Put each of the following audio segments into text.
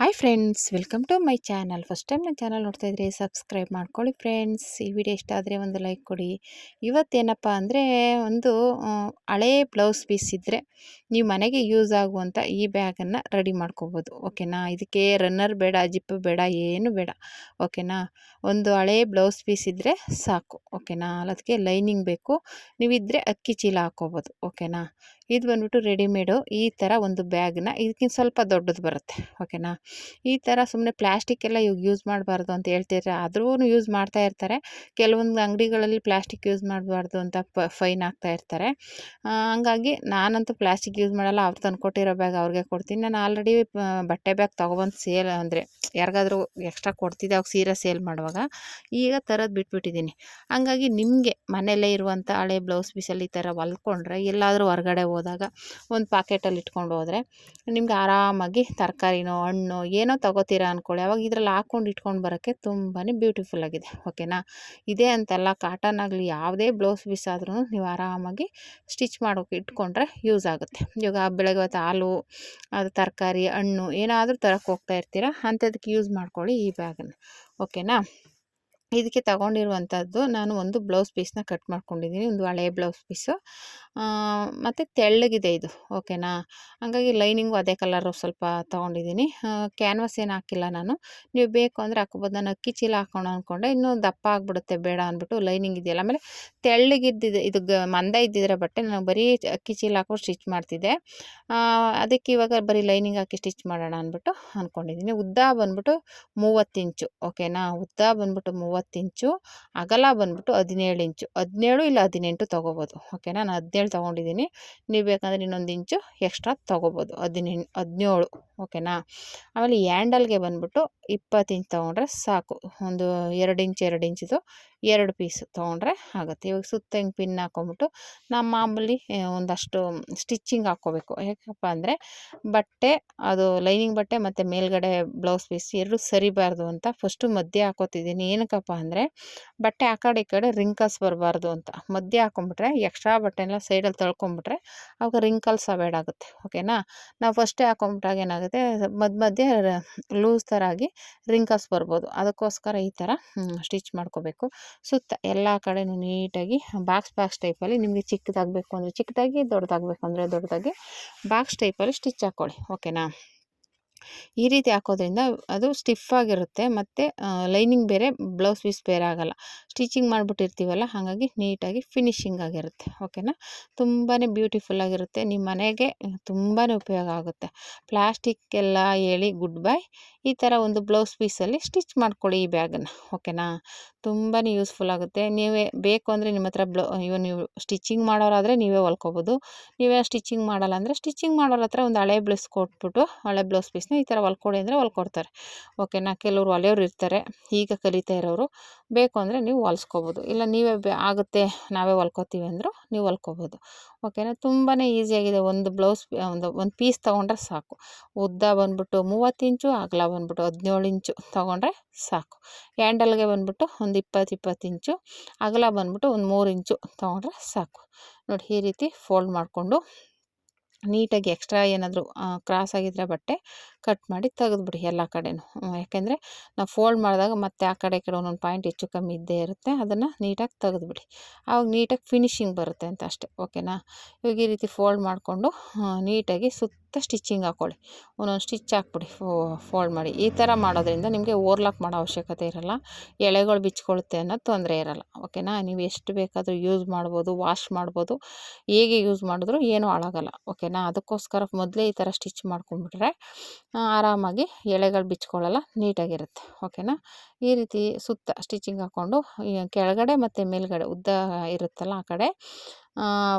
Hi friends, welcome to my channel. First time ನನ್ನ channel ನೋಡ್ತಾ ಇದ್ರಿ ಸಬ್ಸ್ಕ್ರೈಬ್ ಮಾಡ್ಕೊಳ್ಳಿ ಫ್ರೆಂಡ್ಸ್. ಈ ವಿಡಿಯೋ ಇಷ್ಟ ಆದರೆ ಒಂದು ಲೈಕ್ ಕೊಡಿ. ಇವತ್ತೇನಪ್ಪ ಅಂದರೆ ಒಂದು ಹಳೇ ಬ್ಲೌಸ್ ಪೀಸ್ ಇದ್ದರೆ ನೀವು ಮನೆಗೆ ಯೂಸ್ ಆಗುವಂಥ ಈ ಬ್ಯಾಗನ್ನು ರೆಡಿ ಮಾಡ್ಕೋಬೋದು. ಓಕೆನಾ? ಇದಕ್ಕೆ ರನ್ನರ್ ಬೇಡ, ಜಿಪ್ ಬೇಡ, ಏನು ಬೇಡ. ಓಕೆನಾ? ಒಂದು ಹಳೇ ಬ್ಲೌಸ್ ಪೀಸ್ ಇದ್ದರೆ ಸಾಕು. ಓಕೆನಾ? ಅದಕ್ಕೆ ಲೈನಿಂಗ್ ಬೇಕು. ನೀವಿದ್ದರೆ ಅಕ್ಕಿ ಚೀಲ ಹಾಕ್ಕೋಬೋದು. ಓಕೆನಾ? ಇದು ಬಂದ್ಬಿಟ್ಟು ರೆಡಿಮೇಡು ಈ ಥರ ಒಂದು ಬ್ಯಾಗ್ನ ಇದಕ್ಕಿಂತ ಸ್ವಲ್ಪ ದೊಡ್ಡದು ಬರುತ್ತೆ. ಓಕೆನಾ? ಈ ಥರ ಸುಮ್ಮನೆ ಪ್ಲ್ಯಾಸ್ಟಿಕ್ ಎಲ್ಲ ಇವಾಗ ಯೂಸ್ ಮಾಡಬಾರ್ದು ಅಂತ ಹೇಳ್ತಿದ್ರೆ ಆದ್ರೂ ಯೂಸ್ ಮಾಡ್ತಾ ಇರ್ತಾರೆ. ಕೆಲವೊಂದು ಅಂಗಡಿಗಳಲ್ಲಿ ಪ್ಲ್ಯಾಸ್ಟಿಕ್ ಯೂಸ್ ಮಾಡಬಾರ್ದು ಅಂತ ಫೈನ್ ಹಾಕ್ತಾ ಇರ್ತಾರೆ. ಹಂಗಾಗಿ ನಾನಂತೂ ಪ್ಲ್ಯಾಸ್ಟಿಕ್ ಯೂಸ್ ಮಾಡಲ್ಲ. ಅವ್ರು ತಂದು ಕೊಟ್ಟಿರೋ ಬ್ಯಾಗ್ ಅವ್ರಿಗೆ ಕೊಡ್ತೀನಿ. ನಾನು ಆಲ್ರೆಡಿ ಬಟ್ಟೆ ಬ್ಯಾಗ್ ತೊಗೊಬಂದು ಸೇಲ್ ಅಂದರೆ ಯಾರಿಗಾದ್ರೂ ಎಕ್ಸ್ಟ್ರಾ ಕೊಡ್ತಿದ್ದೆ ಅವಾಗ ಸೀರೆ ಸೇಲ್ ಮಾಡುವಾಗ. ಈಗ ತರೋದು ಬಿಟ್ಬಿಟ್ಟಿದ್ದೀನಿ. ಹಂಗಾಗಿ ನಿಮಗೆ ಮನೆಯಲ್ಲೇ ಇರುವಂಥ ಹಳೆ ಬ್ಲೌಸ್ ಪೀಸಲ್ಲಿ ಈ ಥರ ಹೊಲ್ಕೊಂಡ್ರೆ ಎಲ್ಲಾದರೂ ಹೊರಗಡೆ ಹೋದಾಗ ಒಂದು ಪಾಕೆಟಲ್ಲಿ ಇಟ್ಕೊಂಡು ಹೋದರೆ ನಿಮ್ಗೆ ಆರಾಮಾಗಿ ತರಕಾರಿನೋ ಹಣ್ಣು ಏನೋ ತೊಗೋತೀರಾ ಅಂದ್ಕೊಳ್ಳಿ, ಅವಾಗ ಇದ್ರಲ್ಲಿ ಹಾಕ್ಕೊಂಡು ಇಟ್ಕೊಂಡು ಬರೋಕ್ಕೆ ತುಂಬಾ ಬ್ಯೂಟಿಫುಲ್ಲಾಗಿದೆ. ಓಕೆನಾ? ಇದೇ ಅಂತಲ್ಲ, ಕಾಟನ್ ಆಗಲಿ ಯಾವುದೇ ಬ್ಲೌಸ್ ಪೀಸ್ ಆದ್ರೂ ನೀವು ಆರಾಮಾಗಿ ಸ್ಟಿಚ್ ಮಾಡೋಕ್ಕೆ ಇಟ್ಕೊಂಡ್ರೆ ಯೂಸ್ ಆಗುತ್ತೆ. ಇವಾಗ ಬೆಳಗ್ಗೆ ಹೊತ್ತು ಹಾಲು, ಅದು ತರಕಾರಿ ಹಣ್ಣು ಏನಾದರೂ ತರಕ್ಕೆ ಹೋಗ್ತಾ ಇರ್ತೀರ, ಅಂಥದಕ್ಕೆ ಯೂಸ್ ಮಾಡ್ಕೊಳ್ಳಿ ಈ ಬ್ಯಾಗನ್ನು. ಓಕೆನಾ? ಇದಕ್ಕೆ ತಗೊಂಡಿರುವಂಥದ್ದು ನಾನು ಒಂದು ಬ್ಲೌಸ್ ಪೀಸ್ನ ಕಟ್ ಮಾಡ್ಕೊಂಡಿದ್ದೀನಿ, ಒಂದು ಹಳೆಯ ಬ್ಲೌಸ್ ಪೀಸು. ಮತ್ತು ತೆಳ್ಳಗಿದೆ ಇದು. ಓಕೆನಾ? ಹಂಗಾಗಿ ಲೈನಿಂಗು ಅದೇ ಕಲರು ಸ್ವಲ್ಪ ತೊಗೊಂಡಿದ್ದೀನಿ. ಕ್ಯಾನ್ವಾಸ್ ಏನು ಹಾಕಿಲ್ಲ ನಾನು. ನೀವು ಬೇಕು ಅಂದರೆ ಹಾಕ್ಕೋಬೋದು. ನಾನು ಅಕ್ಕಿ ಚೀಲ ಹಾಕೋಣ ಅಂದ್ಕೊಂಡೆ, ಇನ್ನೂ ದಪ್ಪ ಆಗಿಬಿಡುತ್ತೆ ಬೇಡ ಅಂದ್ಬಿಟ್ಟು ಲೈನಿಂಗ್ ಇದೆಯಲ್ಲ. ಆಮೇಲೆ ತೆಳ್ಳಗಿದ್ದಿದೆ ಇದು ಮಂದ ಇದ್ದಿದ್ರೆ ಬಟ್ಟೆ ನಾನು ಬರೀ ಅಕ್ಕಿ ಚೀಲ ಹಾಕೊಂಡು ಸ್ಟಿಚ್ ಮಾಡ್ತಿದ್ದೆ. ಅದಕ್ಕೆ ಇವಾಗ ಬರೀ ಲೈನಿಂಗ್ ಹಾಕಿ ಸ್ಟಿಚ್ ಮಾಡೋಣ ಅಂದ್ಬಿಟ್ಟು ಅಂದ್ಕೊಂಡಿದ್ದೀನಿ. ಉದ್ದ ಬಂದ್ಬಿಟ್ಟು 30 ಇಂಚು. ಓಕೆನಾ? ಉದ್ದ ಬಂದ್ಬಿಟ್ಟು 30 ಇಂಚು, ಅಗಲ ಬಂದ್ಬಿಟ್ಟು 17 ಇಂಚು. 17 ಇಲ್ಲ 18 ತೊಗೋಬೋದು. ಓಕೆನಾ? ನಾನು 17 ತೊಗೊಂಡಿದ್ದೀನಿ. ನೀವು ಬೇಕಂದರೆ ಇನ್ನೊಂದು ಇಂಚು ಎಕ್ಸ್ಟ್ರಾ ತೊಗೋಬೋದು. 17. ಓಕೆನಾ? ಆಮೇಲೆ ಹ್ಯಾಂಡಲ್ಗೆ ಬಂದ್ಬಿಟ್ಟು 20 ಇಂಚ್ ತೊಗೊಂಡ್ರೆ ಸಾಕು. ಒಂದು 2 ಇಂಚಿದು 2 ಪೀಸ್ ತೊಗೊಂಡ್ರೆ ಆಗುತ್ತೆ. ಇವಾಗ ಸುತ್ತ ಹಿಂಗೆ ಪಿನ್ ಹಾಕ್ಕೊಂಬಿಟ್ಟು ನಾವು ಮಾಮೂಲಿ ಒಂದಷ್ಟು ಸ್ಟಿಚ್ಚಿಂಗ್ ಹಾಕ್ಕೋಬೇಕು. ಯಾಕಪ್ಪ ಅಂದರೆ ಬಟ್ಟೆ ಅದು ಲೈನಿಂಗ್ ಬಟ್ಟೆ ಮತ್ತು ಮೇಲ್ಗಡೆ ಬ್ಲೌಸ್ ಪೀಸ್ ಎರಡೂ ಸರಿಬಾರ್ದು ಅಂತ ಫಸ್ಟು ಮಧ್ಯೆ ಹಾಕೋತಿದ್ದೀನಿ. ಏನಕ್ಕಪ್ಪ ಅಂದರೆ ಬಟ್ಟೆ ಆ ಕಡೆ ಈ ಕಡೆ ರಿಂಕಲ್ಸ್ ಬರಬಾರ್ದು ಅಂತ. ಮಧ್ಯೆ ಹಾಕ್ಕೊಂಬಿಟ್ರೆ ಎಕ್ಸ್ಟ್ರಾ ಬಟ್ಟೆನೆಲ್ಲ ಸೈಡಲ್ಲಿ ತಳ್ಕೊಂಬಿಟ್ರೆ ಅವಾಗ ರಿಂಕಲ್ಸ್ ಅವಾಯ್ಡ್ ಆಗುತ್ತೆ. ಓಕೆನಾ? ನಾವು ಫಸ್ಟೇ ಹಾಕ್ಕೊಂಬಿಟ್ಟಾಗ ಏನಾಗುತ್ತೆ, ಮಧ್ಯೆ ಲೂಸ್ ಥರ ಆಗಿ ರಿಂಕಲ್ಸ್ ಬರ್ಬೋದು. ಅದಕ್ಕೋಸ್ಕರ ಈ ಥರ ಸ್ಟಿಚ್ ಮಾಡ್ಕೋಬೇಕು. ಸುತ್ತ ಎಲ್ಲ ಕಡೆನೂ ನೀಟಾಗಿ ಬಾಕ್ಸ್ ಟೈಪಲ್ಲಿ ನಿಮಗೆ ಚಿಕ್ಕದಾಗಬೇಕು ಅಂದರೆ ಚಿಕ್ಕದಾಗಿ, ದೊಡ್ಡದಾಗಬೇಕು ಅಂದರೆ ದೊಡ್ಡದಾಗಿ ಬಾಕ್ಸ್ ಟೈಪಲ್ಲಿ ಸ್ಟಿಚ್ ಹಾಕ್ಕೊಳ್ಳಿ. ಓಕೆನಾ? ಈ ರೀತಿ ಹಾಕೋದ್ರಿಂದ ಅದು ಸ್ಟಿಫಾಗಿರುತ್ತೆ ಮತ್ತು ಲೈನಿಂಗ್ ಬೇರೆ ಬ್ಲೌಸ್ ಪೀಸ್ ಬೇರೆ ಆಗೋಲ್ಲ. ಸ್ಟಿಚಿಂಗ್ ಮಾಡಿಬಿಟ್ಟಿರ್ತೀವಲ್ಲ, ಹಾಗಾಗಿ ನೀಟಾಗಿ ಫಿನಿಶಿಂಗ್ ಆಗಿರುತ್ತೆ. ಓಕೆನಾ? ತುಂಬಾ ಬ್ಯೂಟಿಫುಲ್ಲಾಗಿರುತ್ತೆ. ನಿಮ್ಮ ಮನೆಗೆ ತುಂಬಾ ಉಪಯೋಗ ಆಗುತ್ತೆ. ಪ್ಲ್ಯಾಸ್ಟಿಕ್ ಎಲ್ಲ ಹೇಳಿ ಗುಡ್ ಬೈ. ಈ ಥರ ಒಂದು ಬ್ಲೌಸ್ ಪೀಸಲ್ಲಿ ಸ್ಟಿಚ್ ಮಾಡ್ಕೊಳ್ಳಿ ಈ ಬ್ಯಾಗನ್ನು. ಓಕೆನಾ? ತುಂಬಾ ಯೂಸ್ಫುಲ್ ಆಗುತ್ತೆ. ನೀವೇ ಬೇಕು ಅಂದರೆ ನಿಮ್ಮ ಹತ್ರ ನೀವು ಸ್ಟಿಚಿಂಗ್ ಮಾಡೋರಾದರೆ ನೀವೇ ಹೊಲ್ಕೋಬೋದು. ನೀವೇ ಸ್ಟಿಚಿಂಗ್ ಮಾಡಲ್ಲ ಅಂದರೆ ಸ್ಟಿಚಿಂಗ್ ಮಾಡೋರ ಹತ್ರ ಒಂದು ಹಳೆ ಬ್ಲೌಸ್ ಕೊಟ್ಬಿಟ್ಟು ಹಳೆ ಬ್ಲೌಸ್ ಪೀಸ್ನ ಈ ಥರ ಹೊಲ್ಕೊಡಿ ಅಂದರೆ ಹೊಲ್ಕೊಡ್ತಾರೆ. ಓಕೆನಾ? ಕೆಲವರು ಹೊಲೆಯೋರು ಇರ್ತಾರೆ, ಈಗ ಕಲಿತಾ ಇರೋರು. ಬೇಕು ಅಂದರೆ ನೀವು ಹೊಲ್ಸ್ಕೊಬೋದು. ಇಲ್ಲ ನೀವೇ ಆಗುತ್ತೆ ನಾವೇ ಹೊಲ್ಕೋತೀವಿ ಅಂದರೂ ನೀವು ಹೊಲ್ಕೋಬೋದು. ಓಕೆನಾ? ತುಂಬಾ ಈಸಿಯಾಗಿದೆ. ಒಂದು ಬ್ಲೌಸ್ ಒಂದು ಪೀಸ್ ತೊಗೊಂಡ್ರೆ ಸಾಕು. ಉದ್ದ ಬಂದ್ಬಿಟ್ಟು 30 ಇಂಚು, ಅಗಲ ಬಂದ್ಬಿಟ್ಟು 17 ಇಂಚು ತೊಗೊಂಡ್ರೆ ಸಾಕು. ಹ್ಯಾಂಡಲ್ಗೆ ಬಂದ್ಬಿಟ್ಟು ಒಂದು 20 ಇಂಚು, ಅಗಲ ಬಂದ್ಬಿಟ್ಟು ಒಂದು 3 ಇಂಚು ತೊಗೊಂಡ್ರೆ ಸಾಕು. ನೋಡಿ, ಈ ರೀತಿ ಫೋಲ್ಡ್ ಮಾಡಿಕೊಂಡು ನೀಟಾಗಿ ಎಕ್ಸ್ಟ್ರಾ ಏನಾದರೂ ಕ್ರಾಸ್ ಆಗಿದ್ದರೆ ಬಟ್ಟೆ ಕಟ್ ಮಾಡಿ ತೆಗೆದ್ಬಿಡಿ ಎಲ್ಲ ಕಡೆನೂ. ಯಾಕೆಂದರೆ ನಾವು ಫೋಲ್ಡ್ ಮಾಡಿದಾಗ ಮತ್ತೆ ಆ ಕಡೆ ಈ ಕಡೆ ಒಂದೊಂದು ಪಾಯಿಂಟ್ ಹೆಚ್ಚು ಕಮ್ಮಿ ಇದ್ದೇ ಇರುತ್ತೆ. ಅದನ್ನು ನೀಟಾಗಿ ತೆಗೆದ್ಬಿಡಿ. ಆವಾಗ ನೀಟಾಗಿ ಫಿನಿಶಿಂಗ್ ಬರುತ್ತೆ ಅಂತ ಅಷ್ಟೇ. ಓಕೆನಾ? ಇವಾಗ ಈ ರೀತಿ ಫೋಲ್ಡ್ ಮಾಡಿಕೊಂಡು ನೀಟಾಗಿ ಸುತ್ತ ಸ್ಟಿಚ್ಚಿಂಗ್ ಹಾಕ್ಕೊಳ್ಳಿ. ಒಂದೊಂದು ಸ್ಟಿಚ್ ಹಾಕ್ಬಿಡಿ ಫೋಲ್ಡ್ ಮಾಡಿ. ಈ ಥರ ಮಾಡೋದ್ರಿಂದ ನಿಮಗೆ ಓವರ್ಲಾಕ್ ಮಾಡೋ ಅವಶ್ಯಕತೆ ಇರೋಲ್ಲ. ಎಳೆಗಳು ಬಿಚ್ಕೊಳ್ಳುತ್ತೆ ಅನ್ನೋದು ತೊಂದರೆ ಇರೋಲ್ಲ. ಓಕೆನಾ? ನೀವು ಎಷ್ಟು ಬೇಕಾದರೂ ಯೂಸ್ ಮಾಡ್ಬೋದು, ವಾಶ್ ಮಾಡ್ಬೋದು, ಹೇಗೆ ಯೂಸ್ ಮಾಡಿದ್ರೂ ಏನೂ ಹಾಳಾಗಲ್ಲ. ಓಕೆನಾ? ಅದಕ್ಕೋಸ್ಕರ ಮೊದಲೇ ಈ ಥರ ಸ್ಟಿಚ್ ಮಾಡ್ಕೊಂಡ್ಬಿಟ್ರೆ ಆರಾಮಾಗಿ ಎಳೆಗಳು ಬಿಚ್ಕೊಳ್ಳಲ್ಲ, ನೀಟಾಗಿರುತ್ತೆ. ಓಕೆನಾ? ಈ ರೀತಿ ಸುತ್ತ ಸ್ಟಿಚಿಂಗ್ ಹಾಕ್ಕೊಂಡು ಕೆಳಗಡೆ ಮತ್ತು ಮೇಲ್ಗಡೆ ಉದ್ದ ಇರುತ್ತಲ್ಲ ಆ ಕಡೆ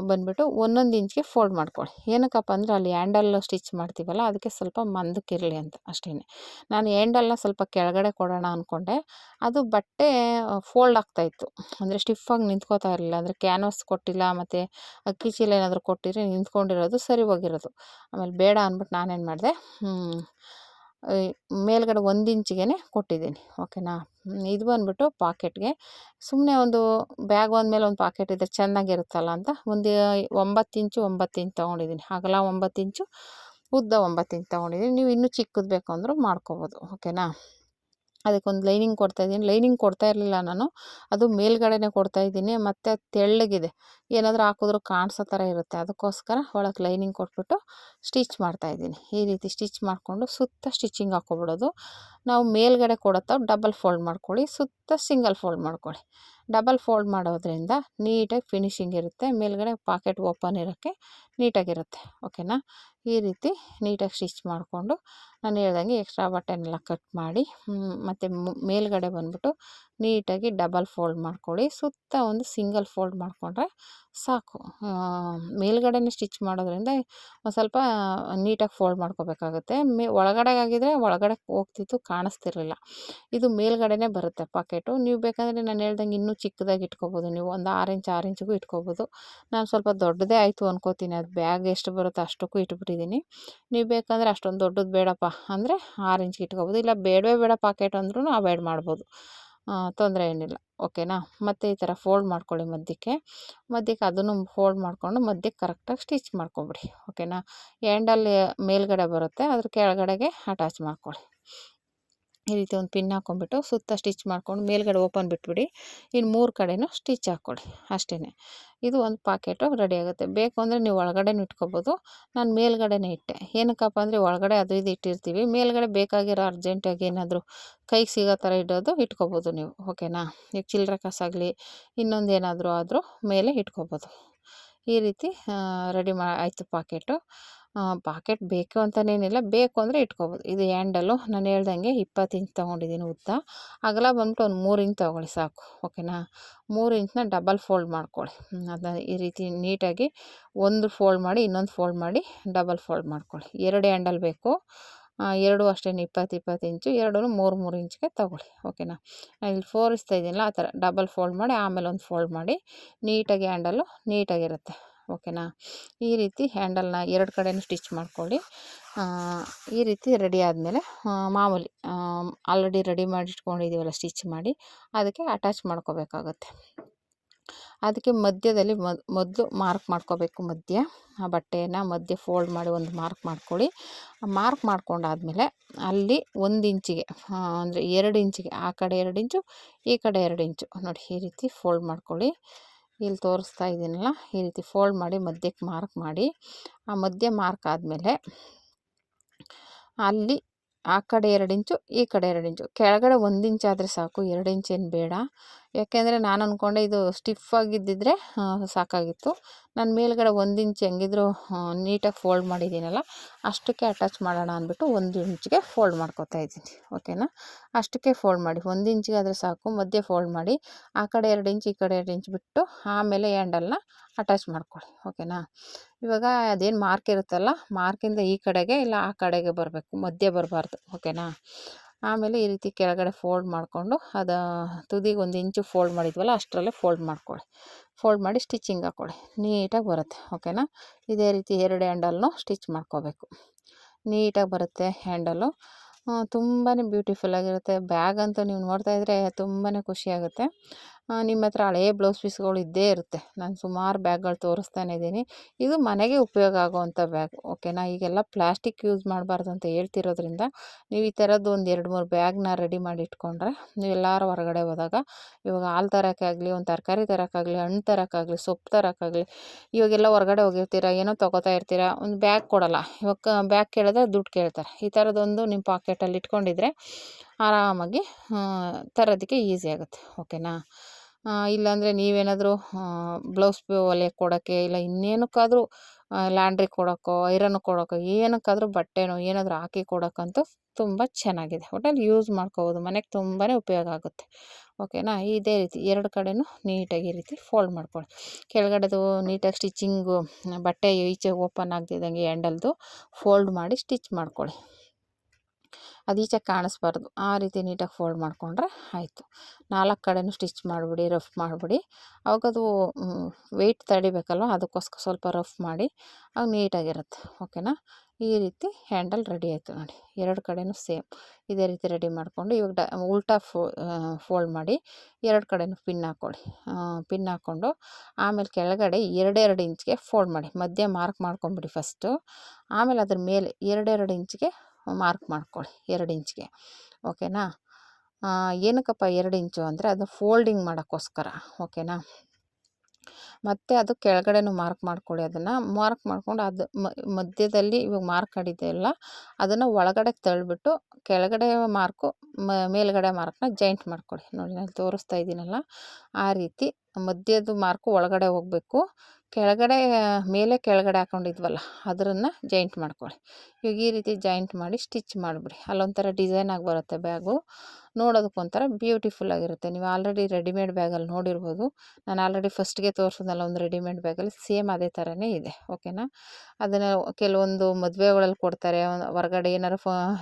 ಬಂದ್ಬಿಟ್ಟು 1 ಇಂಚ್ಗೆ ಫೋಲ್ಡ್ ಮಾಡ್ಕೊಳ್ಳಿ. ಏನಕ್ಕಪ್ಪ ಅಂದರೆ ಅಲ್ಲಿ ಹ್ಯಾಂಡಲ್ ಸ್ಟಿಚ್ ಮಾಡ್ತೀವಲ್ಲ, ಅದಕ್ಕೆ ಸ್ವಲ್ಪ ಮಂದಕ್ಕಿರಲಿ ಅಂತ ಅಷ್ಟೇ. ನಾನು ಹ್ಯಾಂಡಲ್ನ ಸ್ವಲ್ಪ ಕೆಳಗಡೆ ಕೊಡೋಣ ಅಂದ್ಕೊಂಡೆ, ಅದು ಬಟ್ಟೆ ಫೋಲ್ಡ್ ಆಗ್ತಾಯಿತ್ತು. ಅಂದರೆ ಸ್ಟಿಫಾಗಿ ನಿಂತ್ಕೋತಾ ಇರಲಿಲ್ಲ. ಅಂದರೆ ಕ್ಯಾನ್ವಾಸ್ ಕೊಟ್ಟಿಲ್ಲ ಮತ್ತು ಅಕ್ಕಿ ಚೀಲ ಏನಾದರೂ ಕೊಟ್ಟಿದ್ರೆ ನಿಂತ್ಕೊಂಡಿರೋದು ಸರಿ ಹೋಗಿರೋದು. ಆಮೇಲೆ ಬೇಡ ಅಂದ್ಬಿಟ್ಟು ನಾನೇನು ಮಾಡಿದೆ, ಮೇಲ್ಗಡೆ 1 ಇಂಚಿಗೆ ಕೊಟ್ಟಿದ್ದೀನಿ. ಓಕೆನಾ? ಇದು ಬಂದ್ಬಿಟ್ಟು ಪಾಕೆಟ್ಗೆ ಸುಮ್ಮನೆ ಒಂದು ಬ್ಯಾಗ್ ಒಂದ್ಮೇಲೆ ಒಂದು ಪಾಕೆಟ್ ಇದ್ದರೆ ಚೆನ್ನಾಗಿರುತ್ತಲ್ಲ ಅಂತ ಒಂದು 9 ಇಂಚು ತೊಗೊಂಡಿದ್ದೀನಿ. ಅಗಲ 9 ಇಂಚು, ಉದ್ದ 9 ಇಂಚ್ ತೊಗೊಂಡಿದ್ದೀನಿ. ನೀವು ಇನ್ನೂ ಚಿಕ್ಕದು ಬೇಕು ಅಂದರೂ ಮಾಡ್ಕೋಬೋದು. ಓಕೆನಾ. ಅದಕ್ಕೊಂದು ಲೈನಿಂಗ್ ಕೊಡ್ತಾಯಿದ್ದೀನಿ. ಲೈನಿಂಗ್ ಕೊಡ್ತಾ ಇರಲಿಲ್ಲ ನಾನು, ಅದು ಮೇಲ್ಗಡೆನೇ ಕೊಡ್ತಾಯಿದ್ದೀನಿ. ಮತ್ತು ಅದು ತೆಳ್ಳಗಿದೆ, ಏನಾದರೂ ಹಾಕಿದ್ರೂ ಕಾಣಿಸೋ ಥರ ಇರುತ್ತೆ. ಅದಕ್ಕೋಸ್ಕರ ಒಳಗೆ ಲೈನಿಂಗ್ ಕೊಟ್ಬಿಟ್ಟು ಸ್ಟಿಚ್ ಮಾಡ್ತಾಯಿದ್ದೀನಿ. ಈ ರೀತಿ ಸ್ಟಿಚ್ ಮಾಡಿಕೊಂಡು ಸುತ್ತ ಸ್ಟಿಚಿಂಗ್ ಹಾಕ್ಕೊಬಿಡೋದು. ನಾವು ಮೇಲ್ಗಡೆ ಕೊಡುತ್ತಾ ಡಬಲ್ ಫೋಲ್ಡ್ ಮಾಡ್ಕೊಳ್ಳಿ, ಸುತ್ತ ಸಿಂಗಲ್ ಫೋಲ್ಡ್ ಮಾಡ್ಕೊಳ್ಳಿ. ಡಬಲ್ ಫೋಲ್ಡ್ ಮಾಡೋದ್ರಿಂದ ನೀಟಾಗಿ ಫಿನಿಶಿಂಗ್ ಇರುತ್ತೆ. ಮೇಲ್ಗಡೆ ಪಾಕೆಟ್ ಓಪನ್ ಇರೋಕ್ಕೆ ನೀಟಾಗಿರುತ್ತೆ. ಓಕೆನಾ. ಈ ರೀತಿ ನೀಟಾಗಿ ಸ್ಟಿಚ್ ಮಾಡಿಕೊಂಡು ನಾನು ಹೇಳ್ದಂಗೆ ಎಕ್ಸ್ಟ್ರಾ ಬಟ್ಟೆನೆಲ್ಲ ಕಟ್ ಮಾಡಿ ಮತ್ತು ಮೇಲ್ಗಡೆ ಬಂದ್ಬಿಟ್ಟು ನೀಟಾಗಿ ಡಬಲ್ ಫೋಲ್ಡ್ ಮಾಡ್ಕೊಳ್ಳಿ. ಸುತ್ತ ಒಂದು ಸಿಂಗಲ್ ಫೋಲ್ಡ್ ಮಾಡಿಕೊಂಡ್ರೆ ಸಾಕು. ಮೇಲ್ಗಡೆನೇ ಸ್ಟಿಚ್ ಮಾಡೋದ್ರಿಂದ ಒಂದು ಸ್ವಲ್ಪ ನೀಟಾಗಿ ಫೋಲ್ಡ್ ಮಾಡ್ಕೋಬೇಕಾಗುತ್ತೆ. ಒಳಗಡೆ ಆಗಿದ್ದರೆ ಒಳಗಡೆ ಹೋಗ್ತಿತ್ತು, ಕಾಣಿಸ್ತಿರ್ಲಿಲ್ಲ. ಇದು ಮೇಲ್ಗಡೆನೇ ಬರುತ್ತೆ ಪಾಕೆಟು. ನೀವು ಬೇಕಂದರೆ ನಾನು ಹೇಳ್ದಂಗೆ ಇನ್ನೂ ಚಿಕ್ಕದಾಗಿ ಇಟ್ಕೊಬೋದು. ನೀವು ಒಂದು 6 ಇಂಚ್ 6 ಇಂಚಿಗೂ ಇಟ್ಕೊಬೋದು. ನಾನು ಸ್ವಲ್ಪ ದೊಡ್ಡದೇ ಆಯಿತು ಅನ್ಕೋತೀನಿ. ಅದು ಬ್ಯಾಗ್ ಎಷ್ಟು ಬರುತ್ತೋ ಅಷ್ಟಕ್ಕೂ ಇಟ್ಬಿಟ್ಟಿದ್ದೀನಿ. ನೀವು ಬೇಕಂದರೆ ಅಷ್ಟೊಂದು ದೊಡ್ಡದು ಬೇಡಪ್ಪ ಅಂದರೆ 6 ಇಂಚ್ಗೆ ಇಟ್ಕೊಬೋದು. ಇಲ್ಲ ಬೇಡವೇ ಬೇಡ ಪಾಕೆಟ್ ಅಂದ್ರೂ ಅವಾಯ್ಡ್ ಮಾಡ್ಬೋದು, ತೊಂದರೆ ಏನಿಲ್ಲ. ಓಕೆನಾ. ಮತ್ತು ಈ ಥರ ಫೋಲ್ಡ್ ಮಾಡ್ಕೊಳ್ಳಿ ಮಧ್ಯಕ್ಕೆ ಅದನ್ನು ಫೋಲ್ಡ್ ಮಾಡಿಕೊಂಡು ಮಧ್ಯಕ್ಕೆ ಕರೆಕ್ಟಾಗಿ ಸ್ಟಿಚ್ ಮಾಡ್ಕೊಬಿಡಿ. ಓಕೆನಾ. ಹ್ಯಾಂಡಲ್ ಮೇಲ್ಗಡೆ ಬರುತ್ತೆ, ಅದ್ರ ಕೆಳಗಡೆಗೆ ಅಟ್ಯಾಚ್ ಮಾಡ್ಕೊಳ್ಳಿ. ಈ ರೀತಿ ಒಂದು ಪಿನ್ ಹಾಕ್ಕೊಂಬಿಟ್ಟು ಸುತ್ತ ಸ್ಟಿಚ್ ಮಾಡ್ಕೊಂಡು ಮೇಲ್ಗಡೆ ಓಪನ್ ಬಿಟ್ಬಿಡಿ. ಇನ್ನು 3 ಕಡೆನೂ ಸ್ಟಿಚ್ ಹಾಕ್ಕೊಳ್ಳಿ ಅಷ್ಟೇ. ಇದು ಒಂದು ಪಾಕೆಟು ರೆಡಿ ಆಗುತ್ತೆ. ಬೇಕು ಅಂದರೆ ನೀವು ಒಳಗಡೆನೂ ಇಟ್ಕೊಬೋದು. ನಾನು ಮೇಲ್ಗಡೆನೇ ಇಟ್ಟೆ. ಏನಕ್ಕಪ್ಪ ಅಂದರೆ ಒಳಗಡೆ ಅದು ಇದು ಇಟ್ಟಿರ್ತೀವಿ, ಮೇಲ್ಗಡೆ ಬೇಕಾಗಿರೋ ಅರ್ಜೆಂಟಾಗಿ ಏನಾದರೂ ಕೈಗೆ ಸಿಗೋ ಥರ ಇಡೋದು ಇಟ್ಕೊಬೋದು ನೀವು. ಓಕೆನಾ. ಈಗ ಚಿಲ್ಲರೆ ಕಾಸಾಗಲಿ ಇನ್ನೊಂದು ಏನಾದರೂ ಆದರೂ ಮೇಲೆ ಇಟ್ಕೊಬೋದು. ಈ ರೀತಿ ರೆಡಿ ಆಯಿತು ಪಾಕೆಟು. ಪಾಕೆಟ್ ಬೇಕು ಅಂತನೇನಿಲ್ಲ, ಬೇಕು ಅಂದರೆ ಇಟ್ಕೊಬೋದು. ಇದು ಹ್ಯಾಂಡಲು ನಾನು ಹೇಳ್ದಂಗೆ 20 ಇಂಚ್ ತೊಗೊಂಡಿದ್ದೀನಿ ಉದ್ದ. ಅಗಲ ಬಂದ್ಬಿಟ್ಟು ಒಂದು 3 ಇಂಚ್ ತೊಗೊಳ್ಳಿ ಸಾಕು. ಓಕೆನಾ. 3 ಇಂಚನ್ನ ಡಬಲ್ ಫೋಲ್ಡ್ ಮಾಡ್ಕೊಳ್ಳಿ. ಅದನ್ನ ಈ ರೀತಿ ನೀಟಾಗಿ ಒಂದು ಫೋಲ್ಡ್ ಮಾಡಿ ಇನ್ನೊಂದು ಫೋಲ್ಡ್ ಮಾಡಿ ಡಬಲ್ ಫೋಲ್ಡ್ ಮಾಡ್ಕೊಳ್ಳಿ. 2 ಹ್ಯಾಂಡಲ್ ಬೇಕು, 2 ಅಷ್ಟೇ 20 ಇಂಚು, 2 3 ಇಂಚ್ಗೆ ತೊಗೊಳ್ಳಿ. ಓಕೆನಾ. ನಾನು ಇಲ್ಲಿ ತೋರಿಸ್ತಾ ಇದ್ದೀನಲ್ಲ ಆ ಥರ ಡಬಲ್ ಫೋಲ್ಡ್ ಮಾಡಿ ಆಮೇಲೆ ಒಂದು ಫೋಲ್ಡ್ ಮಾಡಿ ನೀಟಾಗಿ ಹ್ಯಾಂಡಲ್ಲು ನೀಟಾಗಿರುತ್ತೆ. ಓಕೆನಾ. ಈ ರೀತಿ ಹ್ಯಾಂಡಲ್ನ 2 ಕಡೆನೂ ಸ್ಟಿಚ್ ಮಾಡ್ಕೊಳ್ಳಿ. ಈ ರೀತಿ ರೆಡಿ ಆದಮೇಲೆ ಮಾಮೂಲಿ ಆಲ್ರೆಡಿ ರೆಡಿ ಮಾಡಿ ಇಟ್ಕೊಂಡಿದ್ದೀವಲ್ಲ ಸ್ಟಿಚ್ ಮಾಡಿ, ಅದಕ್ಕೆ ಅಟ್ಯಾಚ್ ಮಾಡ್ಕೋಬೇಕಾಗತ್ತೆ. ಅದಕ್ಕೆ ಮಧ್ಯದಲ್ಲಿ ಮೊದಲು ಮಾರ್ಕ್ ಮಾಡ್ಕೋಬೇಕು. ಆ ಬಟ್ಟೆಯನ್ನು ಮಧ್ಯ ಫೋಲ್ಡ್ ಮಾಡಿ ಒಂದು ಮಾರ್ಕ್ ಮಾಡ್ಕೊಳ್ಳಿ. ಮಾರ್ಕ್ ಮಾಡ್ಕೊಂಡಾದಮೇಲೆ ಅಲ್ಲಿ 1 ಇಂಚಿಗೆ ಅಂದರೆ 2 ಇಂಚಿಗೆ ಆ ಕಡೆ 2 ಇಂಚು ಈ ಕಡೆ 2 ಇಂಚು ನೋಡಿ ಈ ರೀತಿ ಫೋಲ್ಡ್ ಮಾಡ್ಕೊಳ್ಳಿ. ಇಲ್ಲಿ ತೋರಿಸ್ತಾ ಇದ್ದೀನಲ್ಲ ಈ ರೀತಿ ಫೋಲ್ಡ್ ಮಾಡಿ ಮಧ್ಯಕ್ಕೆ ಮಾರ್ಕ್ ಮಾಡಿ, ಆ ಮಧ್ಯ ಮಾರ್ಕ್ ಆದಮೇಲೆ ಅಲ್ಲಿ ಆ ಕಡೆ 2 ಇಂಚು ಈ ಕಡೆ 2 ಇಂಚು, ಕೆಳಗಡೆ 1 ಇಂಚ್ ಆದರೆ ಸಾಕು, 2 ಇಂಚ್ ಏನು ಬೇಡ. ಯಾಕೆಂದರೆ ನಾನು ಅಂದ್ಕೊಂಡೆ ಇದು ಸ್ಟಿಫಾಗಿದ್ದಿದ್ರೆ ಸಾಕಾಗಿತ್ತು. ನಾನು ಮೇಲ್ಗಡೆ 1 ಇಂಚ್ ಹೆಂಗಿದ್ರು ನೀಟಾಗಿ ಫೋಲ್ಡ್ ಮಾಡಿದ್ದೀನಲ್ಲ ಅಷ್ಟಕ್ಕೆ ಅಟ್ಯಾಚ್ ಮಾಡೋಣ ಅಂದ್ಬಿಟ್ಟು 1 ಇಂಚ್ಗೆ ಫೋಲ್ಡ್ ಮಾಡ್ಕೊತಾ ಇದ್ದೀನಿ. ಓಕೆನಾ. ಅಷ್ಟಕ್ಕೆ ಫೋಲ್ಡ್ ಮಾಡಿ 1 ಇಂಚಿಗೆ ಆದರೆ ಸಾಕು. ಮಧ್ಯೆ ಫೋಲ್ಡ್ ಮಾಡಿ ಆ ಕಡೆ 2 ಇಂಚ್ ಈ ಕಡೆ 2 ಇಂಚ್ ಬಿಟ್ಟು ಆಮೇಲೆ ಹ್ಯಾಂಡಲ್ನ ಅಟ್ಯಾಚ್ ಮಾಡ್ಕೊಳ್ಳಿ. ಓಕೆನಾ. ಇವಾಗ ಅದೇನು ಮಾರ್ಕ್ ಇರುತ್ತಲ್ಲ ಮಾರ್ಕಿಂದ ಈ ಕಡೆಗೆ ಇಲ್ಲ ಆ ಕಡೆಗೆ ಬರಬೇಕು, ಮಧ್ಯೆ ಬರಬಾರ್ದು. ಓಕೆನಾ. ಆಮೇಲೆ ಈ ರೀತಿ ಕೆಳಗಡೆ ಫೋಲ್ಡ್ ಮಾಡಿಕೊಂಡು ಅದು ತುದಿಗೆ 1 ಇಂಚು ಫೋಲ್ಡ್ ಮಾಡಿದ್ವಲ್ಲ ಅಷ್ಟರಲ್ಲೇ ಫೋಲ್ಡ್ ಮಾಡ್ಕೊಳ್ಳಿ. ಫೋಲ್ಡ್ ಮಾಡಿ ಸ್ಟಿಚಿಂಗ್ ಹಾಕ್ಕೊಳ್ಳಿ, ನೀಟಾಗಿ ಬರುತ್ತೆ. ಓಕೆನಾ. ಇದೇ ರೀತಿ 2 ಹ್ಯಾಂಡಲ್ನು ಸ್ಟಿಚ್ ಮಾಡ್ಕೋಬೇಕು. ನೀಟಾಗಿ ಬರುತ್ತೆ ಹ್ಯಾಂಡಲು. ತುಂಬಾ ಬ್ಯೂಟಿಫುಲ್ಲಾಗಿರುತ್ತೆ. ಬ್ಯಾಗ್ ಅಂತೂ ನೀವು ನೋಡ್ತಾಯಿದ್ರೆ ತುಂಬಾ ಖುಷಿಯಾಗುತ್ತೆ. ನಿಮ್ಮ ಹತ್ರ ಹಳೆಯ ಬ್ಲೌಸ್ ಪೀಸ್ಗಳು ಇದ್ದೇ ಇರುತ್ತೆ. ನಾನು ಸುಮಾರು ಬ್ಯಾಗ್ಗಳು ತೋರಿಸ್ತಾನೆ ಇದ್ದೀನಿ. ಇದು ಮನೆಗೆ ಉಪಯೋಗ ಆಗೋವಂಥ ಬ್ಯಾಗ್. ಓಕೆನಾ. ಈಗೆಲ್ಲ ಪ್ಲಾಸ್ಟಿಕ್ ಯೂಸ್ ಮಾಡಬಾರ್ದು ಅಂತ ಹೇಳ್ತಿರೋದ್ರಿಂದ ನೀವು ಈ ಥರದ್ದು ಒಂದು 2-3 ಬ್ಯಾಗ್ನ ರೆಡಿ ಮಾಡಿ ಇಟ್ಕೊಂಡ್ರೆ ನೀವು ಎಲ್ಲರೂ ಹೊರಗಡೆ ಹೋದಾಗ ಇವಾಗ ಹಾಲು ತರೋಕ್ಕಾಗಲಿ, ಒಂದು ತರಕಾರಿ ತರೋಕ್ಕಾಗಲಿ, ಹಣ್ಣು ತರೋಕ್ಕಾಗಲಿ, ಸೊಪ್ಪು ತರೋಕ್ಕಾಗಲಿ, ಇವಾಗೆಲ್ಲ ಹೊರಗಡೆ ಹೋಗಿರ್ತೀರ, ಏನೋ ತೊಗೋತಾ ಇರ್ತೀರ, ಒಂದು ಬ್ಯಾಗ್ ಕೊಡೋಲ್ಲ. ಇವಾಗ ಬ್ಯಾಗ್ ಕೇಳಿದ್ರೆ ದುಡ್ಡು ಕೇಳ್ತಾರೆ. ಈ ಥರದ್ದೊಂದು ನಿಮ್ಮ ಪಾಕೆಟಲ್ಲಿ ಇಟ್ಕೊಂಡಿದ್ರೆ ಆರಾಮಾಗಿ ತರೋದಕ್ಕೆ ಈಸಿ ಆಗುತ್ತೆ. ಓಕೆನಾ. ಇಲ್ಲಾಂದರೆ ನೀವೇನಾದರೂ ಬ್ಲೌಸ್ ಹೊಲಿಯಕ್ಕೆ ಕೊಡೋಕ್ಕೆ ಇಲ್ಲ ಇನ್ನೇನಕ್ಕಾದರೂ ಲ್ಯಾಂಡ್ರಿಗೆ ಕೊಡೋಕ್ಕೋ ಐರನ್ ಕೊಡೋಕ್ಕೋ ಏನಕ್ಕಾದರೂ ಬಟ್ಟೆನೋ ಏನಾದರೂ ಹಾಕಿ ಕೊಡೋಕ್ಕಂತೂ ತುಂಬ ಚೆನ್ನಾಗಿದೆ. ಒಟ್ಟಲ್ಲಿ ಯೂಸ್ ಮಾಡ್ಕೋಬೋದು, ಮನೆಗೆ ತುಂಬಾ ಉಪಯೋಗ ಆಗುತ್ತೆ. ಓಕೆನಾ. ಇದೇ ರೀತಿ 2 ಕಡೆನೂ ನೀಟಾಗಿ ಈ ರೀತಿ ಫೋಲ್ಡ್ ಮಾಡ್ಕೊಳ್ಳಿ. ಕೆಳಗಡೆದು ನೀಟಾಗಿ ಸ್ಟಿಚಿಂಗು ಬಟ್ಟೆ ಈಚೆ ಓಪನ್ ಆಗ್ತಿದ್ದಂಗೆ ಹ್ಯಾಂಡಲ್ದು ಫೋಲ್ಡ್ ಮಾಡಿ ಸ್ಟಿಚ್ ಮಾಡ್ಕೊಳ್ಳಿ. ಅದು ಈಚೆ ಕಾಣಿಸ್ಬಾರ್ದು, ಆ ರೀತಿ ನೀಟಾಗಿ ಫೋಲ್ಡ್ ಮಾಡಿಕೊಂಡ್ರೆ ಆಯಿತು. 4 ಕಡೆನೂ ಸ್ಟಿಚ್ ಮಾಡಿಬಿಡಿ, ರಫ್ ಮಾಡಿಬಿಡಿ. ಅವಾಗದು ವೆಯ್ಟ್ ತಡಿಬೇಕಲ್ವ, ಅದಕ್ಕೋಸ್ಕರ ಸ್ವಲ್ಪ ರಫ್ ಮಾಡಿ ಆಗ ನೀಟಾಗಿರುತ್ತೆ. ಓಕೆನಾ. ಈ ರೀತಿ ಹ್ಯಾಂಡಲ್ ರೆಡಿ ಆಯಿತು ನೋಡಿ. ಎರಡು ಕಡೆನೂ ಸೇಮ್ ಇದೇ ರೀತಿ ರೆಡಿ ಮಾಡಿಕೊಂಡು ಇವಾಗ ಉಲ್ಟಾ ಫೋಲ್ಡ್ ಮಾಡಿ ಎರಡು ಕಡೆನೂ ಪಿನ್ ಹಾಕ್ಕೊಳ್ಳಿ. ಪಿನ್ ಹಾಕ್ಕೊಂಡು ಆಮೇಲೆ ಕೆಳಗಡೆ 2 ಇಂಚ್ಗೆ ಫೋಲ್ಡ್ ಮಾಡಿ. ಮಧ್ಯ ಮಾರ್ಕ್ ಮಾಡ್ಕೊಂಬಿಡಿ ಫಸ್ಟು. ಆಮೇಲೆ ಅದ್ರ ಮೇಲೆ 2 ಇಂಚ್ಗೆ ಮಾರ್ಕ್ ಮಾಡ್ಕೊಳ್ಳಿ, 2 ಇಂಚ್ಗೆ. ಓಕೆನಾ. ಏನಕ್ಕಪ್ಪ 2 ಇಂಚು ಅಂದರೆ ಅದು ಫೋಲ್ಡಿಂಗ್ ಮಾಡೋಕ್ಕೋಸ್ಕರ. ಓಕೆನಾ. ಮತ್ತು ಅದು ಕೆಳಗಡೆನೂ ಮಾರ್ಕ್ ಮಾಡ್ಕೊಳ್ಳಿ. ಅದನ್ನು ಮಾರ್ಕ್ ಮಾಡ್ಕೊಂಡು ಅದು ಮಧ್ಯದಲ್ಲಿ ಇವಾಗ ಮಾರ್ಕ್ ಮಾಡಿದೆಯಲ್ಲ ಅದನ್ನು ಒಳಗಡೆ ತಳ್ಳಿಬಿಟ್ಟು ಕೆಳಗಡೆ ಮಾರ್ಕು ಮೇಲ್ಗಡೆ ಮಾರ್ಕ್ನ ಜಾಯಿಂಟ್ ಮಾಡ್ಕೊಳ್ಳಿ. ನೋಡಿ ನಾನು ತೋರಿಸ್ತಾ ಇದ್ದೀನಲ್ಲ ಆ ರೀತಿ ಮಧ್ಯದ ಮಾರ್ಕು ಒಳಗಡೆ ಹೋಗಬೇಕು. ಕೆಳಗಡೆ ಮೇಲೆ ಕೆಳಗಡೆ ಹಾಕ್ಕೊಂಡಿದ್ವಲ್ಲ ಅದನ್ನು ಜಾಯಿಂಟ್ ಮಾಡ್ಕೊಳ್ಳಿ. ಇವಾಗ ಈ ರೀತಿ ಜಾಯಿಂಟ್ ಮಾಡಿ ಸ್ಟಿಚ್ ಮಾಡಿಬಿಡಿ. ಅಲ್ಲೊಂಥರ ಡಿಸೈನಾಗಿ ಬರುತ್ತೆ ಬ್ಯಾಗು. ನೋಡೋದಕ್ಕೊಂಥರ ಬ್ಯೂಟಿಫುಲ್ಲಾಗಿರುತ್ತೆ. ನೀವು ಆಲ್ರೆಡಿ ರೆಡಿಮೇಡ್ ಬ್ಯಾಗಲ್ಲಿ ನೋಡಿರ್ಬೋದು. ನಾನು ಆಲ್ರೆಡಿ ಫಸ್ಟ್ಗೆ ತೋರಿಸಿದ್ನಲ್ಲ ಒಂದು ರೆಡಿಮೇಡ್ ಬ್ಯಾಗಲ್ಲಿ ಸೇಮ್ ಅದೇ ಥರನೇ ಇದೆ. ಓಕೆನಾ. ಅದನ್ನು ಕೆಲವೊಂದು ಮದುವೆಗಳಲ್ಲಿ ಕೊಡ್ತಾರೆ, ಹೊರಗಡೆ ಏನಾರು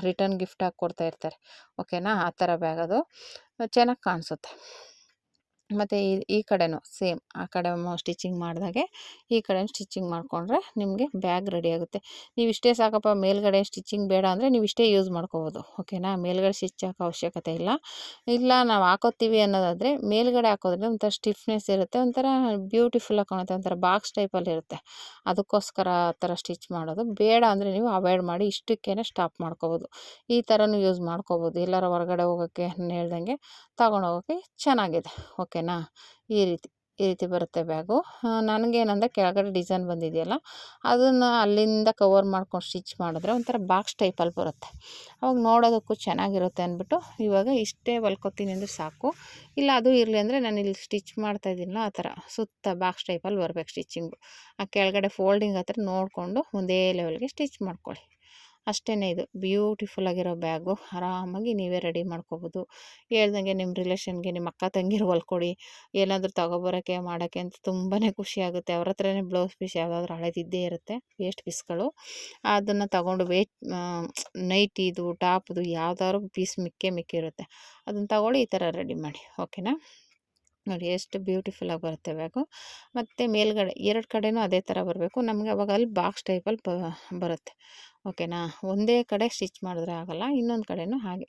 ರಿಟರ್ನ್ ಗಿಫ್ಟ್ ಆಗಿ ಕೊಡ್ತಾ ಇರ್ತಾರೆ. ಓಕೆನಾ. ಆ ಥರ ಬ್ಯಾಗ್ ಅದು ಚೆನ್ನಾಗಿ ಕಾಣಿಸುತ್ತೆ. ಮತ್ತು ಈ ಕಡೆನೂ ಸೇಮ್ ಆ ಕಡೆ ಸ್ಟಿಚಿಂಗ್ ಮಾಡಿದಾಗೆ ಈ ಕಡೆ ಸ್ಟಿಚಿಂಗ್ ಮಾಡಿಕೊಂಡ್ರೆ ನಿಮಗೆ ಬ್ಯಾಗ್ ರೆಡಿ ಆಗುತ್ತೆ. ನೀವು ಇಷ್ಟೇ ಸಾಕಪ್ಪ ಮೇಲ್ಗಡೆ ಸ್ಟಿಚಿಂಗ್ ಬೇಡ ಅಂದರೆ ನೀವು ಇಷ್ಟೇ ಯೂಸ್ ಮಾಡ್ಕೋಬೋದು. ಓಕೆನಾ. ಮೇಲ್ಗಡೆ ಸ್ಟಿಚ್ ಹಾಕೋ ಅವಶ್ಯಕತೆ ಇಲ್ಲ. ಇಲ್ಲ ನಾವು ಹಾಕೋತೀವಿ ಅನ್ನೋದಾದರೆ ಮೇಲ್ಗಡೆ ಹಾಕೋದ್ರಿಂದ ಒಂಥರ ಸ್ಟಿಫ್ನೆಸ್ ಇರುತ್ತೆ, ಒಂಥರ ಬ್ಯೂಟಿಫುಲ್ಲಾಗಿ ಕಾಣುತ್ತೆ, ಒಂಥರ ಬಾಕ್ಸ್ ಟೈಪಲ್ಲಿರುತ್ತೆ. ಅದಕ್ಕೋಸ್ಕರ ಆ ಥರ ಸ್ಟಿಚ್ ಮಾಡೋದು. ಬೇಡ ಅಂದರೆ ನೀವು ಅವಾಯ್ಡ್ ಮಾಡಿ ಇಷ್ಟಕ್ಕೇ ಸ್ಟಾಪ್ ಮಾಡ್ಕೋಬೋದು. ಈ ಥರನೂ ಯೂಸ್ ಮಾಡ್ಕೋಬೋದು. ಎಲ್ಲಾರು ಹೊರಗಡೆ ಹೋಗೋಕ್ಕೆ ನಾನು ಹೇಳ್ದಂಗೆ ತಗೊಂಡೋಗೋಕ್ಕೆ ಚೆನ್ನಾಗಿದೆ. ಓಕೆನಾ. ಈ ರೀತಿ ಬರುತ್ತೆ ಬ್ಯಾಗು. ನನಗೇನಂದರೆ ಕೆಳಗಡೆ ಡಿಸೈನ್ ಬಂದಿದೆಯಲ್ಲ ಅದನ್ನು ಅಲ್ಲಿಂದ ಕವರ್ ಮಾಡ್ಕೊಂಡು ಸ್ಟಿಚ್ ಮಾಡಿದ್ರೆ ಒಂಥರ ಬಾಕ್ಸ್ ಟೈಪಲ್ಲಿ ಬರುತ್ತೆ. ಅವಾಗ ನೋಡೋದಕ್ಕೂ ಚೆನ್ನಾಗಿರುತ್ತೆ ಅಂದ್ಬಿಟ್ಟು ಇವಾಗ ಇಷ್ಟೇ ಹೊಲ್ಕೊತೀನಿ ಅಂದರೆ ಸಾಕು. ಇಲ್ಲ ಅದು ಇರಲಿ ಅಂದರೆ ನಾನು ಇಲ್ಲಿ ಸ್ಟಿಚ್ ಮಾಡ್ತಾಯಿದ್ದೀನಲ್ಲ ಆ ಥರ ಸುತ್ತ ಬಾಕ್ಸ್ ಟೈಪಲ್ಲಿ ಬರಬೇಕು ಸ್ಟಿಚಿಂಗು. ಆ ಕೆಳಗಡೆ ಫೋಲ್ಡಿಂಗ್ ಹತ್ರ ನೋಡಿಕೊಂಡು ಒಂದೇ ಲೆವೆಲ್ಗೆ ಸ್ಟಿಚ್ ಮಾಡ್ಕೊಳ್ಳಿ. ಅಷ್ಟೇ. ಇದು ಬ್ಯೂಟಿಫುಲ್ಲಾಗಿರೋ ಬ್ಯಾಗು. ಆರಾಮಾಗಿ ನೀವೇ ರೆಡಿ ಮಾಡ್ಕೋಬೋದು. ಹೇಳ್ದಂಗೆ ನಿಮ್ಮ ರಿಲೇಷನ್ಗೆ ನಿಮ್ಮ ಅಕ್ಕ ತಂಗಿರು ಹೊಲ್ಕೊಡಿ. ಏನಾದರೂ ತಗೊಬರೋಕ್ಕೆ ಮಾಡೋಕ್ಕೆ ಅಂತ ತುಂಬಾ ಖುಷಿಯಾಗುತ್ತೆ. ಅವ್ರ ಹತ್ರನೇ ಬ್ಲೌಸ್ ಪೀಸ್ ಯಾವುದಾದ್ರೂ ಹಳೇದಿದ್ದೇ ಇರುತ್ತೆ, ವೇಸ್ಟ್ ಪೀಸ್ಗಳು. ಅದನ್ನು ತಗೊಂಡು ನೈಟಿದು ಟಾಪ್ದು ಯಾವ್ದಾದ್ರು ಪೀಸ್ ಮಿಕ್ಕಿರುತ್ತೆ, ಅದನ್ನು ತಗೊಳ್ಳಿ ಈ ಥರ ರೆಡಿ ಮಾಡಿ. ಓಕೆನಾ. ನೋಡಿ ಎಷ್ಟು ಬ್ಯೂಟಿಫುಲ್ಲಾಗಿ ಬರುತ್ತೆ ಬ್ಯಾಗು. ಮತ್ತು ಮೇಲ್ಗಡೆ 2 ಕಡೆನೂ ಅದೇ ಥರ ಬರಬೇಕು ನಮಗೆ. ಅವಾಗ ಅಲ್ಲಿ ಬಾಕ್ಸ್ ಟೈಪಲ್ಲಿ ಬರುತ್ತೆ. ಓಕೆನಾ. ಒಂದೇ ಕಡೆ ಸ್ಟಿಚ್ ಮಾಡಿದ್ರೆ ಆಗೋಲ್ಲ, ಇನ್ನೊಂದು ಕಡೆನೂ ಹಾಗೆ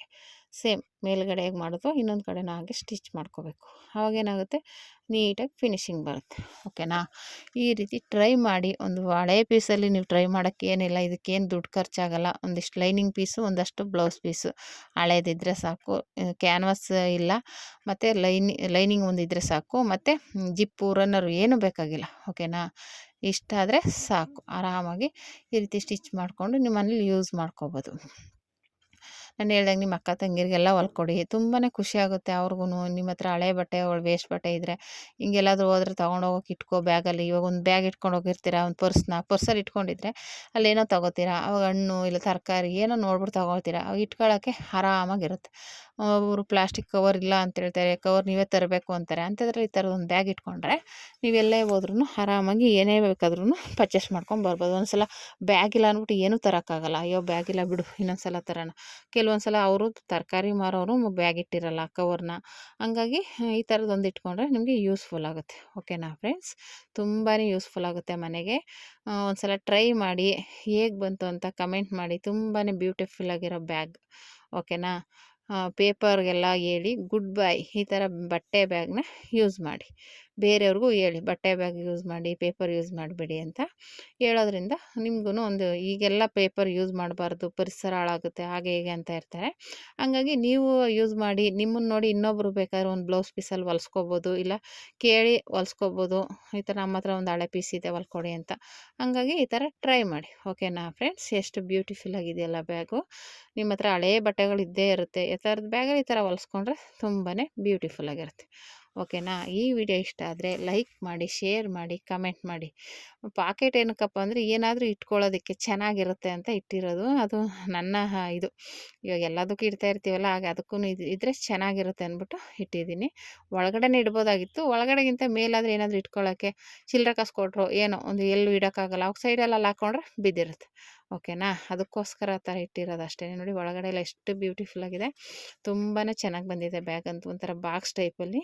ಸೇಮ್ ಮೇಲ್ಗಡೆ ಹೇಗೆ ಮಾಡೋದು ಇನ್ನೊಂದು ಕಡೆನೂ ಹಾಗೆ ಸ್ಟಿಚ್ ಮಾಡ್ಕೋಬೇಕು. ಆವಾಗೇನಾಗುತ್ತೆ ನೀಟಾಗಿ ಫಿನಿಶಿಂಗ್ ಬರುತ್ತೆ. ಓಕೆನಾ. ಈ ರೀತಿ ಟ್ರೈ ಮಾಡಿ. ಒಂದು ಹಳೆ ಪೀಸಲ್ಲಿ ನೀವು ಟ್ರೈ ಮಾಡೋಕ್ಕೇನಿಲ್ಲ, ಇದಕ್ಕೇನು ದುಡ್ಡು ಖರ್ಚಾಗಲ್ಲ. ಒಂದಿಷ್ಟು ಲೈನಿಂಗ್ ಪೀಸು, ಒಂದಷ್ಟು ಬ್ಲೌಸ್ ಪೀಸು ಹಳೇದಿದ್ದರೆ ಸಾಕು. ಕ್ಯಾನ್ವಾಸ್ ಇಲ್ಲ ಮತ್ತು ಲೈನಿಂಗ್ ಒಂದಿದ್ದರೆ ಸಾಕು. ಮತ್ತು ಜಿಪ್ಪು ರನ್ನರು ಏನೂ ಬೇಕಾಗಿಲ್ಲ. ಓಕೆನಾ. ಇಷ್ಟ ಆದರೆ ಸಾಕು. ಆರಾಮಾಗಿ ಈ ರೀತಿ ಸ್ಟಿಚ್ ಮಾಡಿಕೊಂಡು ನಿಮ್ಮ ಮನೇಲಿ ಯೂಸ್ ಮಾಡ್ಕೋಬೋದು. ನಾನು ಹೇಳ್ದಂಗೆ ನಿಮ್ಮ ಅಕ್ಕ ತಂಗಿರಿಗೆಲ್ಲ ಹೊಲ್ಕೊಡಿ. ತುಂಬಾ ಖುಷಿಯಾಗುತ್ತೆ ಅವ್ರಿಗೂ. ನಿಮ್ಮ ಹತ್ರ ಹಳೆ ಬಟ್ಟೆ ವೇಸ್ಟ್ ಬಟ್ಟೆ ಇದ್ದರೆ ಹಿಂಗೆಲ್ಲಾದ್ರೂ ಹೋದ್ರೆ ತೊಗೊಂಡೋಗೋಕೆ ಇಟ್ಕೋ ಬ್ಯಾಗಲ್ಲಿ. ಇವಾಗ ಒಂದು ಬ್ಯಾಗ್ ಇಟ್ಕೊಂಡು ಹೋಗಿರ್ತೀರ, ಒಂದು ಪರ್ಸಲ್ಲಿ ಇಟ್ಕೊಂಡಿದ್ರೆ ಅಲ್ಲೇನೋ ತೊಗೋತೀರಾ, ಅವಾಗ ಹಣ್ಣು ಇಲ್ಲ ತರಕಾರಿ ಏನೋ ನೋಡ್ಬಿಟ್ಟು ತೊಗೊಳ್ತೀರಾ, ಅವಾಗ ಇಟ್ಕೊಳ್ಳೋಕ್ಕೆ ಆರಾಮಾಗಿರುತ್ತೆ. ಅವರು ಪ್ಲಾಸ್ಟಿಕ್ ಕವರ್ ಇಲ್ಲ ಅಂತ ಹೇಳ್ತಾರೆ, ಕವರ್ ನೀವೇ ತರಬೇಕು ಅಂತಾರೆ. ಅಂಥದ್ರಲ್ಲಿ ಈ ಥರದ ಒಂದು ಬ್ಯಾಗ್ ಇಟ್ಕೊಂಡ್ರೆ ನೀವೆಲ್ಲೇ ಹೋದ್ರೂ ಆರಾಮಾಗಿ ಏನೇ ಬೇಕಾದ್ರೂ ಪರ್ಚೇಸ್ ಮಾಡ್ಕೊಂಡು ಬರ್ಬೋದು. ಒಂದ್ಸಲ ಬ್ಯಾಗ್ ಇಲ್ಲ ಅಂದ್ಬಿಟ್ಟು ಏನೂ ತರೋಕ್ಕಾಗಲ್ಲ. ಅಯ್ಯೋ ಬ್ಯಾಗ್ ಇಲ್ಲ ಬಿಡು ಇನ್ನೊಂದು ಸಲ ತರೋಣ. ಕೆಲವೊಂದು ಸಲ ಅವರು ತರಕಾರಿ ಮಾರೋರು ಬ್ಯಾಗ್ ಇಟ್ಟಿರಲ್ಲ ಕವರ್ನ. ಹಂಗಾಗಿ ಈ ಥರದ್ದೊಂದು ಇಟ್ಕೊಂಡ್ರೆ ನಿಮಗೆ ಯೂಸ್ಫುಲ್ ಆಗುತ್ತೆ. ಓಕೆನಾ ಫ್ರೆಂಡ್ಸ್. ತುಂಬಾ ಯೂಸ್ಫುಲ್ ಆಗುತ್ತೆ ಮನೆಗೆ. ಒಂದು ಸಲ ಟ್ರೈ ಮಾಡಿ ಹೇಗೆ ಬಂತು ಅಂತ ಕಮೆಂಟ್ ಮಾಡಿ. ತುಂಬಾ ಬ್ಯೂಟಿಫುಲ್ಲಾಗಿರೋ ಬ್ಯಾಗ್. ಓಕೆನಾ. ಪೇಪರ್ಗೆಲ್ಲ ಹೇಳಿ ಗುಡ್ ಬೈ ಈ ಥರ ಬಟ್ಟೆ ಬ್ಯಾಗ್ನ ಯೂಸ್ ಮಾಡಿ. ಬೇರೆಯವ್ರಿಗೂ ಹೇಳಿ ಬಟ್ಟೆ ಬ್ಯಾಗ್ ಯೂಸ್ ಮಾಡಿ, ಪೇಪರ್ ಯೂಸ್ ಮಾಡಬೇಡಿ ಅಂತ ಹೇಳೋದ್ರಿಂದ ನಿಮ್ಗೂ ಒಂದು ಈಗೆಲ್ಲ ಪೇಪರ್ ಯೂಸ್ ಮಾಡಬಾರ್ದು, ಪರಿಸರ ಹಾಳಾಗುತ್ತೆ ಹಾಗೆ ಹೀಗೆ ಅಂತ ಇರ್ತಾರೆ. ಹಂಗಾಗಿ ನೀವು ಯೂಸ್ ಮಾಡಿ. ನಿಮ್ಮನ್ನು ನೋಡಿ ಇನ್ನೊಬ್ಬರು ಬೇಕಾದ್ರೆ ಒಂದು ಬ್ಲೌಸ್ ಪೀಸಲ್ಲಿ ಹೊಲ್ಸ್ಕೊಬೋದು, ಇಲ್ಲ ಕೇಳಿ ಹೊಲ್ಸ್ಕೊಬೋದು. ಈ ಥರ ನಮ್ಮ ಹತ್ರ ಒಂದು ಹಳೆ ಪೀಸ್ ಇದೆ ಹೊಲ್ಕೊಡಿ ಅಂತ. ಹಂಗಾಗಿ ಈ ಥರ ಟ್ರೈ ಮಾಡಿ. ಓಕೆನಾ ಫ್ರೆಂಡ್ಸ್. ಎಷ್ಟು ಬ್ಯೂಟಿಫುಲ್ ಆಗಿದೆಯಲ್ಲ ಬ್ಯಾಗು. ನಿಮ್ಮ ಹತ್ರ ಹಳೇ ಬಟ್ಟೆಗಳು ಇದ್ದೇ ಇರುತ್ತೆ, ಈ ಥರದ ಬ್ಯಾಗಲ್ಲಿ ಈ ಥರ ಹೊಲ್ಸ್ಕೊಂಡ್ರೆ ತುಂಬಾ ಬ್ಯೂಟಿಫುಲ್ಲಾಗಿರುತ್ತೆ. ಓಕೆನಾ. ಈ ವಿಡಿಯೋ ಇಷ್ಟ ಆದರೆ ಲೈಕ್ ಮಾಡಿ, ಶೇರ್ ಮಾಡಿ, ಕಮೆಂಟ್ ಮಾಡಿ. ಪಾಕೆಟ್ ಏನಕ್ಕಪ್ಪ ಅಂದರೆ ಏನಾದರೂ ಇಟ್ಕೊಳ್ಳೋದಕ್ಕೆ ಚೆನ್ನಾಗಿರುತ್ತೆ ಅಂತ ಇಟ್ಟಿರೋದು. ಅದು ನನ್ನ ಇದು ಇವಾಗ ಎಲ್ಲದಕ್ಕೂ ಇಡ್ತಾ ಇರ್ತೀವಲ್ಲ, ಹಾಗೆ ಅದಕ್ಕೂ ಇದ್ದರೆ ಚೆನ್ನಾಗಿರುತ್ತೆ ಅಂದ್ಬಿಟ್ಟು ಇಟ್ಟಿದ್ದೀನಿ. ಒಳಗಡೆನೇ ಇಡ್ಬೋದಾಗಿತ್ತು, ಒಳಗಡೆಗಿಂತ ಮೇಲಾದರೆ ಏನಾದರೂ ಇಟ್ಕೊಳ್ಳೋಕ್ಕೆ ಚಿಲ್ಲರೆ ಕಾಸು ಕೊಟ್ಟರು ಏನೋ ಒಂದು ಎಲ್ಲೂ ಇಡೋಕ್ಕಾಗಲ್ಲ, ಅವಾಗ ಸೈಡಲ್ಲಿ ಹಾಕ್ಕೊಂಡ್ರೆ ಬಿದ್ದಿರುತ್ತೆ. ಓಕೆನಾ. ಅದಕ್ಕೋಸ್ಕರ ಆ ಥರ ಇಟ್ಟಿರೋದು ಅಷ್ಟೇ. ನೋಡಿ ಒಳಗಡೆ ಎಲ್ಲ ಎಷ್ಟು ಬ್ಯೂಟಿಫುಲ್ಲಾಗಿದೆ, ತುಂಬಾ ಚೆನ್ನಾಗಿ ಬಂದಿದೆ ಬ್ಯಾಗ್ ಅಂತೂ. ಒಂಥರ ಬಾಕ್ಸ್ ಟೈಪಲ್ಲಿ.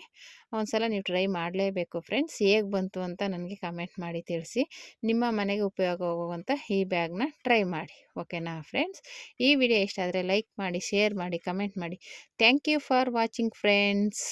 ಒಂದ್ಸಲ ನೀವು ಟ್ರೈ ಮಾಡಲೇಬೇಕು ಫ್ರೆಂಡ್ಸ್. ಹೇಗೆ ಬಂತು ಅಂತ ನನಗೆ ಕಮೆಂಟ್ ಮಾಡಿ ತಿಳಿಸಿ. ನಿಮ್ಮ ಮನೆಗೆ ಉಪಯೋಗ ಆಗುವಂಥ ಈ ಬ್ಯಾಗ್ನ ಟ್ರೈ ಮಾಡಿ. ಓಕೆನಾ ಫ್ರೆಂಡ್ಸ್. ಈ ವಿಡಿಯೋ ಇಷ್ಟ ಆದರೆ ಲೈಕ್ ಮಾಡಿ, ಶೇರ್ ಮಾಡಿ, ಕಮೆಂಟ್ ಮಾಡಿ. Thank you for watching friends.